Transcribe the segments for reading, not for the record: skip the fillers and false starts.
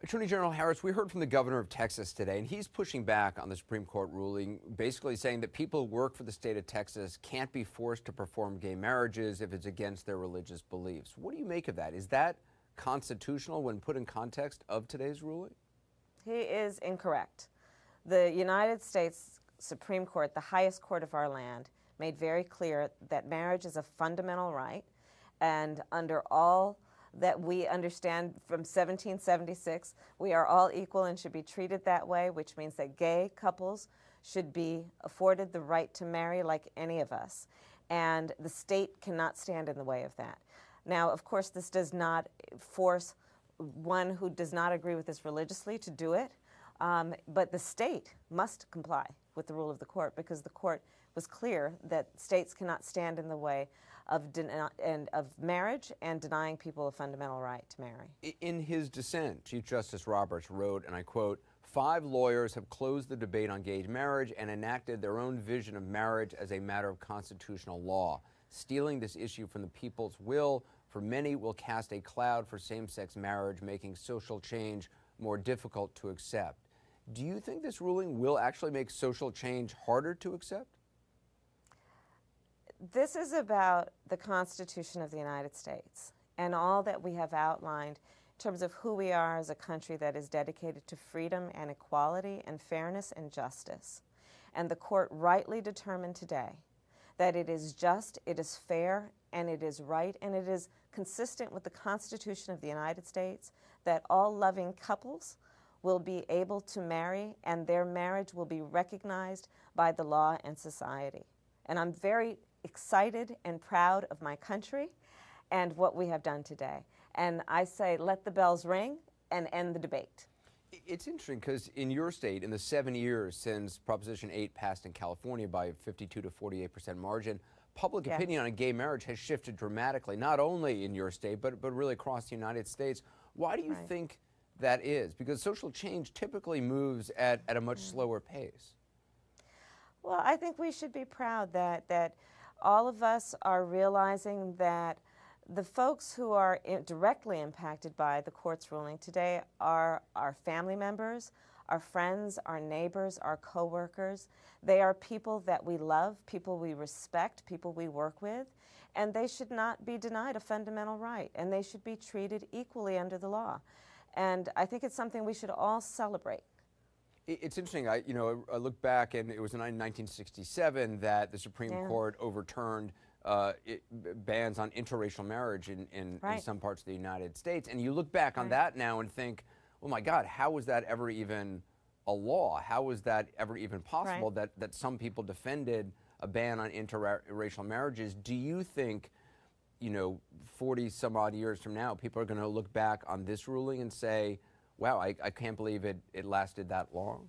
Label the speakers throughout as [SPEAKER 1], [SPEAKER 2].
[SPEAKER 1] Attorney General Harris, we heard from the governor of Texas today, and he's pushing back on the Supreme Court ruling, basically saying that people who work for the state of Texas can't be forced to perform gay marriages if it's against their religious beliefs. What do you make of that? Is that constitutional when put in context of today's ruling?
[SPEAKER 2] He is incorrect. The United States Supreme Court, the highest court of our land, made very clear that marriage is a fundamental right, and under all that we understand from 1776, we are all equal and should be treated that way, which means that gay couples should be afforded the right to marry like any of us. And the state cannot stand in the way of that. Now, of course, this does not force one who does not agree with this religiously to do it, but the state must comply with the rule of the court, because the court was clear that states cannot stand in the way of marriage and denying people a fundamental right to marry.
[SPEAKER 1] In his dissent, Chief Justice Roberts wrote, and I quote, "5 lawyers have closed the debate on gay marriage and enacted their own vision of marriage as a matter of constitutional law. Stealing this issue from the people's will for many will cast a cloud for same-sex marriage, making social change more difficult to accept." Do you think this ruling will actually make social change harder to accept?
[SPEAKER 2] This is about the Constitution of the United States and all that we have outlined in terms of who we are as a country that is dedicated to freedom and equality and fairness and justice. And the court rightly determined today that it is just, it is fair, and it is right, and it is consistent with the Constitution of the United States that all loving couples will be able to marry and their marriage will be recognized by the law and society. And I'm very excited and proud of my country and what we have done today. And I say, let the bells ring and end the debate.
[SPEAKER 1] It's interesting because in your state, in the 7 years since Proposition 8 passed in California by a 52 to 48% margin, public opinion on gay marriage has shifted dramatically, not only in your state, but really across the United States. Why do you think that is? Because social change typically moves at a much slower pace.
[SPEAKER 2] Well, I think we should be proud that all of us are realizing that the folks who are directly impacted by the court's ruling today are our family members, our friends, our neighbors, our coworkers. They are people that we love, people we respect, people we work with, and they should not be denied a fundamental right, and they should be treated equally under the law. And I think it's something we should all celebrate.
[SPEAKER 1] It's interesting. I look back, and it was in 1967 that the Supreme Court overturned bans on interracial marriage in some parts of the United States. And you look back on that now and think, oh my God, how was that ever even a law? How was that ever even possible that some people defended a ban on interracial marriages? Do you think, 40 some odd years from now, people are going to look back on this ruling and say, wow, I can't believe it lasted that long?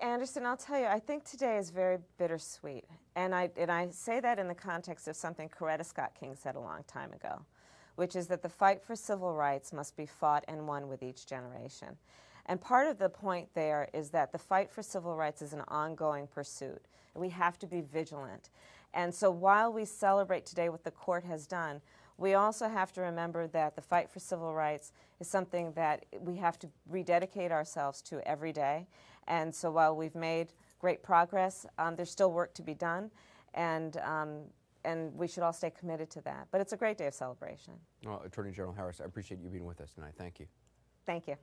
[SPEAKER 2] Anderson, I'll tell you, I think today is very bittersweet. And I say that in the context of something Coretta Scott King said a long time ago, which is that the fight for civil rights must be fought and won with each generation. And part of the point there is that the fight for civil rights is an ongoing pursuit. We have to be vigilant. And so while we celebrate today what the court has done, we also have to remember that the fight for civil rights is something that we have to rededicate ourselves to every day. And so while we've made great progress, there's still work to be done, and we should all stay committed to that. But it's a great day of celebration.
[SPEAKER 1] Well, Attorney General Harris, I appreciate you being with us tonight. Thank you.
[SPEAKER 2] Thank you.